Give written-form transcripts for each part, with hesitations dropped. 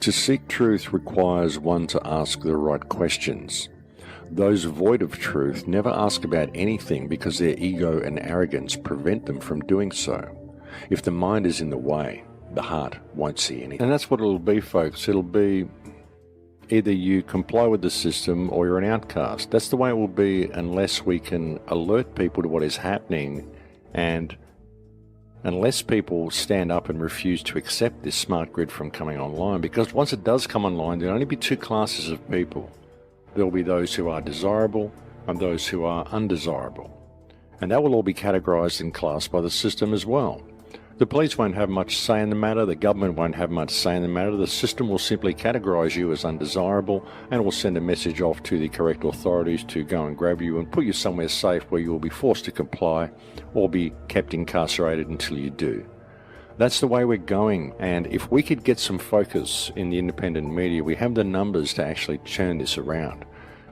To seek truth requires one to ask the right questions. Those void of truth never ask about anything because their ego and arrogance prevent them from doing so. If the mind is in the way, the heart won't see anything. And that's what it'll be, folks. It'll be either you comply with the system or you're an outcast. That's the way it will be unless we can alert people to what is happening, and unless people stand up and refuse to accept this smart grid from coming online. Because once it does come online, there'll only be two classes of people. There'll be those who are desirable and those who are undesirable. And that will all be categorized and classed by the system as well. The police won't have much say in the matter, the government won't have much say in the matter. The system will simply categorize you as undesirable and will send a message off to the correct authorities to go and grab you and put you somewhere safe where you will be forced to comply or be kept incarcerated until you do. That's the way we're going, and if we could get some focus in the independent media, we have the numbers to actually turn this around.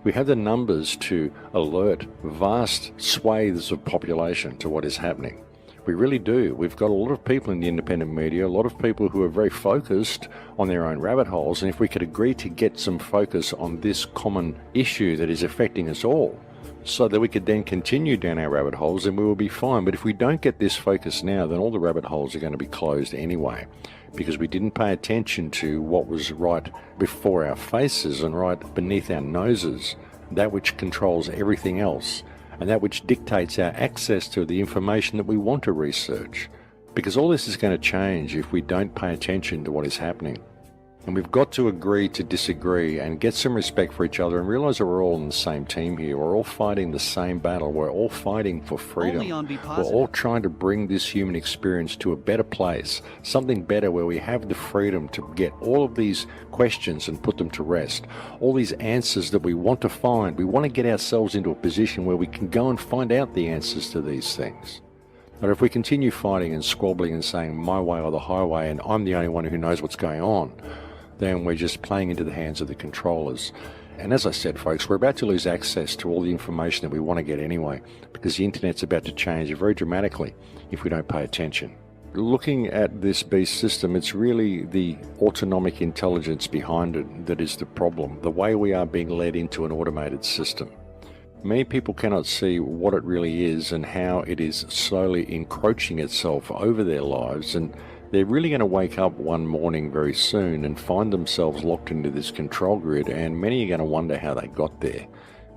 We have the numbers to alert vast swathes of population to what is happening. We really do. We've got a lot of people in the independent media, a lot of people who are very focused on their own rabbit holes, and if we could agree to get some focus on this common issue that is affecting us all, so that we could then continue down our rabbit holes, then we will be fine. But if we don't get this focus now, then all the rabbit holes are going to be closed anyway, because we didn't pay attention to what was right before our faces and right beneath our noses, that which controls everything else, and that which dictates our access to the information that we want to research. Because all this is going to change if we don't pay attention to what is happening. And we've got to agree to disagree and get some respect for each other and realize that we're all in the same team here. We're all fighting the same battle. We're all fighting for freedom. We're all trying to bring this human experience to a better place, something better where we have the freedom to get all of these questions and put them to rest. All these answers that we want to find. We want to get ourselves into a position where we can go and find out the answers to these things. But if we continue fighting and squabbling and saying my way or the highway and I'm the only one who knows what's going on, then we're just playing into the hands of the controllers. And as I said, folks, we're about to lose access to all the information that we want to get anyway, because the internet's about to change very dramatically if we don't pay attention. Looking at this beast system, it's really the autonomic intelligence behind it that is the problem, the way we are being led into an automated system. Many people cannot see what it really is and how it is slowly encroaching itself over their lives, and they're really going to wake up one morning very soon and find themselves locked into this control grid, and many are going to wonder how they got there.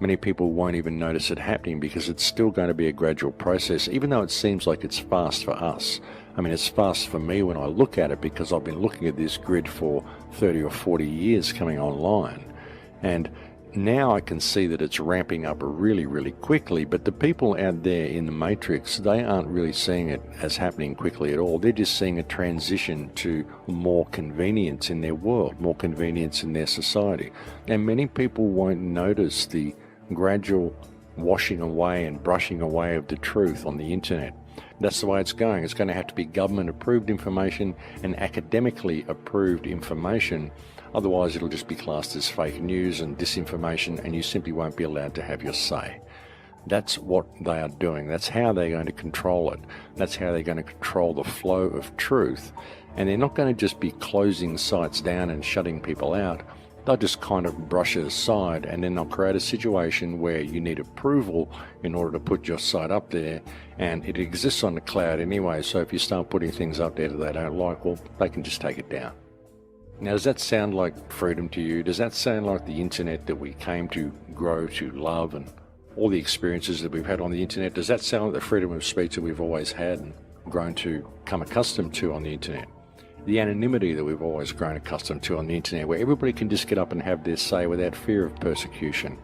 Many people won't even notice it happening because it's still going to be a gradual process, even though it seems like it's fast for us. I mean, it's fast for me when I look at it because I've been looking at this grid for 30 or 40 years coming online. And now I can see that it's ramping up really, really quickly, but the people out there in the matrix, they aren't really seeing it as happening quickly at all. They're just seeing a transition to more convenience in their world, more convenience in their society. And many people won't notice the gradual washing away and brushing away of the truth on the internet. That's the way it's going. It's going to have to be government-approved information and academically approved information. Otherwise, it'll just be classed as fake news and disinformation, and you simply won't be allowed to have your say. That's what they are doing. That's how they're going to control it. That's how they're going to control the flow of truth. And they're not going to just be closing sites down and shutting people out. They'll just kind of brush it aside, and then they'll create a situation where you need approval in order to put your site up there, and it exists on the cloud anyway, so if you start putting things up there that they don't like, well, they can just take it down. Now, does that sound like freedom to you? Does that sound like the internet that we came to grow to love and all the experiences that we've had on the internet? Does that sound like the freedom of speech that we've always had and grown to come accustomed to on the internet? The anonymity that we've always grown accustomed to on the internet, where everybody can just get up and have their say without fear of persecution.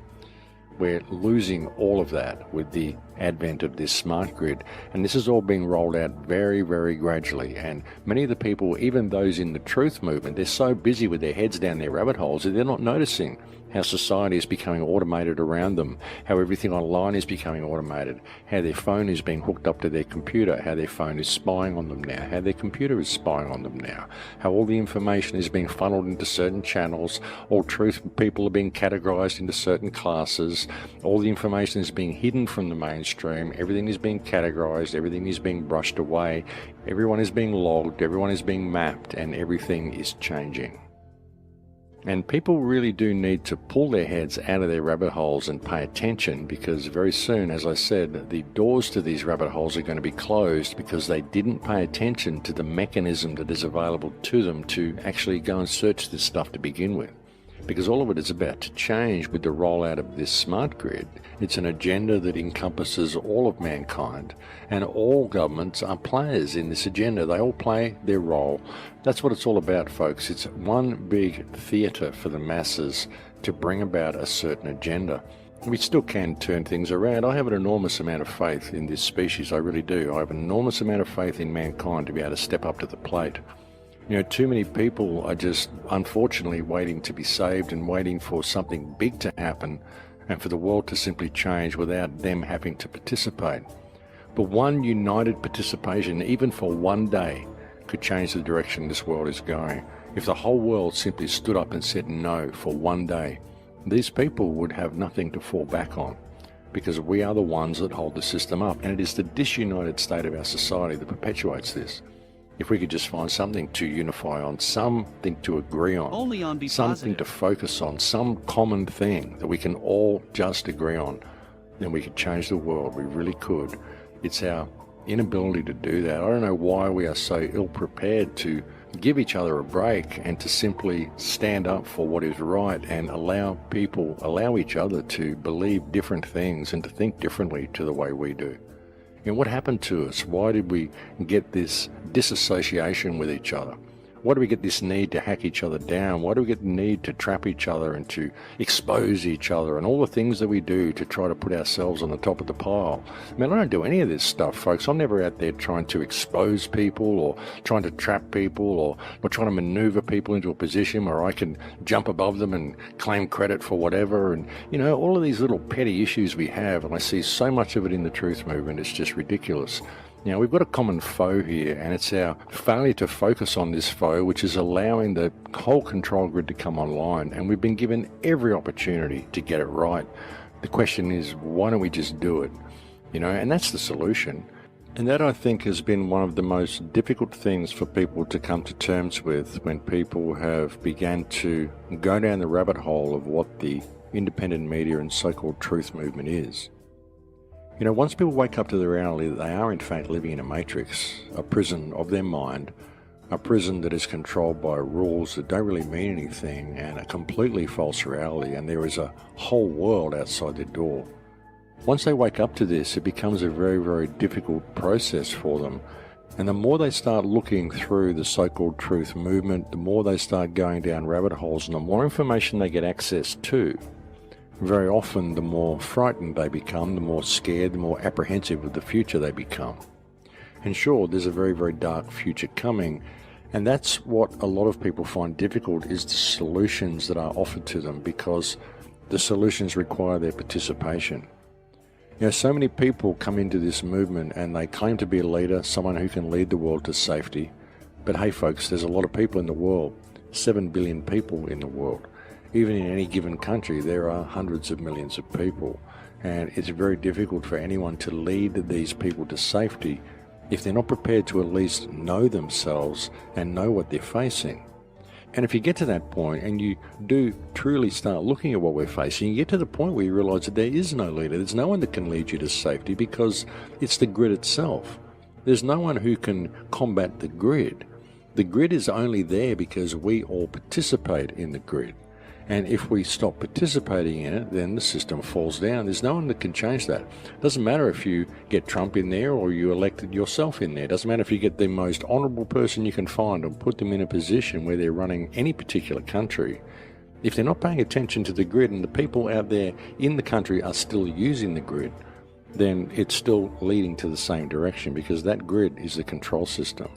We're losing all of that with the advent of this smart grid, and this is all being rolled out very, very gradually. And many of the people, even those in the truth movement, they're so busy with their heads down their rabbit holes that they're not noticing how society is becoming automated around them, how everything online is becoming automated, how their phone is being hooked up to their computer, how their phone is spying on them now, how their computer is spying on them now, how all the information is being funneled into certain channels, all truth people are being categorized into certain classes, all the information is being hidden from the mainstream, everything is being categorized, everything is being brushed away, everyone is being logged, everyone is being mapped, and everything is changing. And people really do need to pull their heads out of their rabbit holes and pay attention, because very soon, as I said, the doors to these rabbit holes are going to be closed because they didn't pay attention to the mechanism that is available to them to actually go and search this stuff to begin with. Because all of it is about to change with the rollout of this smart grid. It's an agenda that encompasses all of mankind, and all governments are players in this agenda. They all play their role. That's what it's all about, folks. It's one big theatre for the masses to bring about a certain agenda. We still can turn things around. I have an enormous amount of faith in this species, I really do. I have an enormous amount of faith in mankind to be able to step up to the plate. You know, too many people are just unfortunately waiting to be saved and waiting for something big to happen and for the world to simply change without them having to participate. But one united participation, even for one day, could change the direction this world is going. If the whole world simply stood up and said no for one day, these people would have nothing to fall back on, because we are the ones that hold the system up, and it is the disunited state of our society that perpetuates this. If we could just find something to unify on, something to agree on, something to focus on, some common thing that we can all just agree on, then we could change the world. We really could. It's our inability to do that. I don't know why we are so ill-prepared to give each other a break and to simply stand up for what is right and allow each other to believe different things and to think differently to the way we do. And what happened to us? Why did we get this disassociation with each other? Why do we get this need to hack each other down? Why do we get the need to trap each other and to expose each other and all the things that we do to try to put ourselves on the top of the pile? Man, I don't do any of this stuff, folks. I'm never out there trying to expose people or trying to trap people or trying to maneuver people into a position where I can jump above them and claim credit for whatever. And, you know, all of these little petty issues we have, and I see so much of it in the truth movement, it's just ridiculous. Now, we've got a common foe here, and it's our failure to focus on this foe, which is allowing the whole control grid to come online, and we've been given every opportunity to get it right. The question is, why don't we just do it? You know, and that's the solution. And that, I think, has been one of the most difficult things for people to come to terms with when people have begun to go down the rabbit hole of what the independent media and so-called truth movement is. You know, once people wake up to the reality that they are in fact living in a matrix, a prison of their mind, a prison that is controlled by rules that don't really mean anything and a completely false reality, and there is a whole world outside their door. Once they wake up to this, it becomes a very, very difficult process for them. And the more they start looking through the so-called truth movement, the more they start going down rabbit holes, and the more information they get access to, very often the more frightened they become, the more scared, the more apprehensive of the future they become. And sure, there's a very, very dark future coming, and that's what a lot of people find difficult, is the solutions that are offered to them, because the solutions require their participation. You know, so many people come into this movement and they claim to be a leader, someone who can lead the world to safety. But hey folks, there's a lot of people in the world, 7 billion people in the world. Even in any given country, there are hundreds of millions of people, and it's very difficult for anyone to lead these people to safety if they're not prepared to at least know themselves and know what they're facing. And if you get to that point and you do truly start looking at what we're facing, you get to the point where you realize that there is no leader. There's no one that can lead you to safety, because it's the grid itself. There's no one who can combat the grid. The grid is only there because we all participate in the grid. And if we stop participating in it, then the system falls down. There's no one that can change that. It doesn't matter if you get Trump in there or you elected yourself in there. It doesn't matter if you get the most honourable person you can find and put them in a position where they're running any particular country. If they're not paying attention to the grid and the people out there in the country are still using the grid, then it's still leading to the same direction, because that grid is the control system.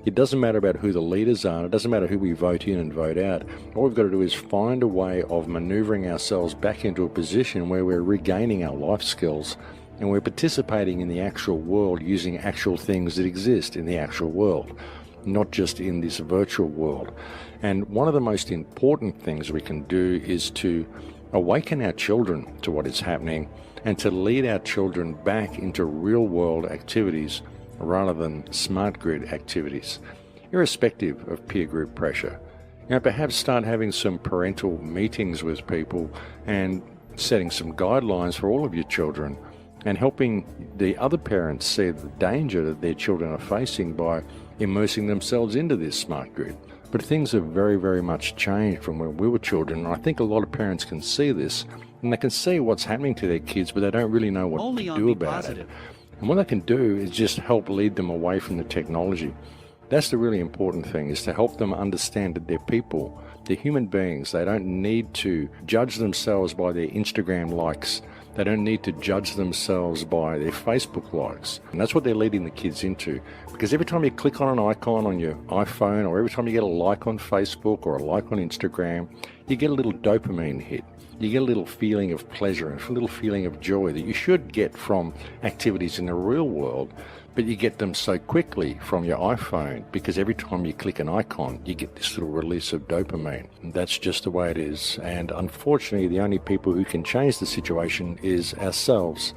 It doesn't matter about who the leaders are. It doesn't matter who we vote in and vote out. All we've got to do is find a way of manoeuvring ourselves back into a position where we're regaining our life skills and we're participating in the actual world, using actual things that exist in the actual world, not just in this virtual world. And one of the most important things we can do is to awaken our children to what is happening and to lead our children back into real world activities rather than smart grid activities, irrespective of peer group pressure. Perhaps start having some parental meetings with people and setting some guidelines for all of your children and helping the other parents see the danger that their children are facing by immersing themselves into this smart grid. But things have very, very much changed from when we were children. And I think a lot of parents can see this and they can see what's happening to their kids, but they don't really know what to do about it. And what they can do is just help lead them away from the technology. That's the really important thing, is to help them understand that they're people, they're human beings. They don't need to judge themselves by their Instagram likes. They don't need to judge themselves by their Facebook likes. And that's what they're leading the kids into. Because every time you click on an icon on your iPhone, or every time you get a like on Facebook or a like on Instagram, you get a little dopamine hit. You get a little feeling of pleasure and a little feeling of joy that you should get from activities in the real world, but you get them so quickly from your iPhone because every time you click an icon, you get this little release of dopamine. And that's just the way it is. And unfortunately, the only people who can change the situation is ourselves,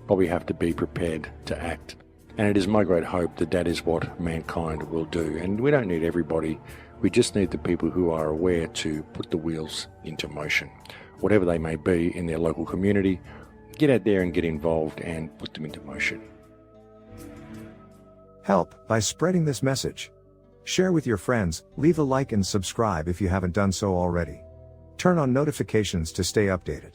but we have to be prepared to act. And it is my great hope that that is what mankind will do. And we don't need everybody. We just need the people who are aware to put the wheels into motion, whatever they may be in their local community. Get out there and get involved and put them into motion. Help by spreading this message. Share with your friends, leave a like and subscribe if you haven't done so already. Turn on notifications to stay updated.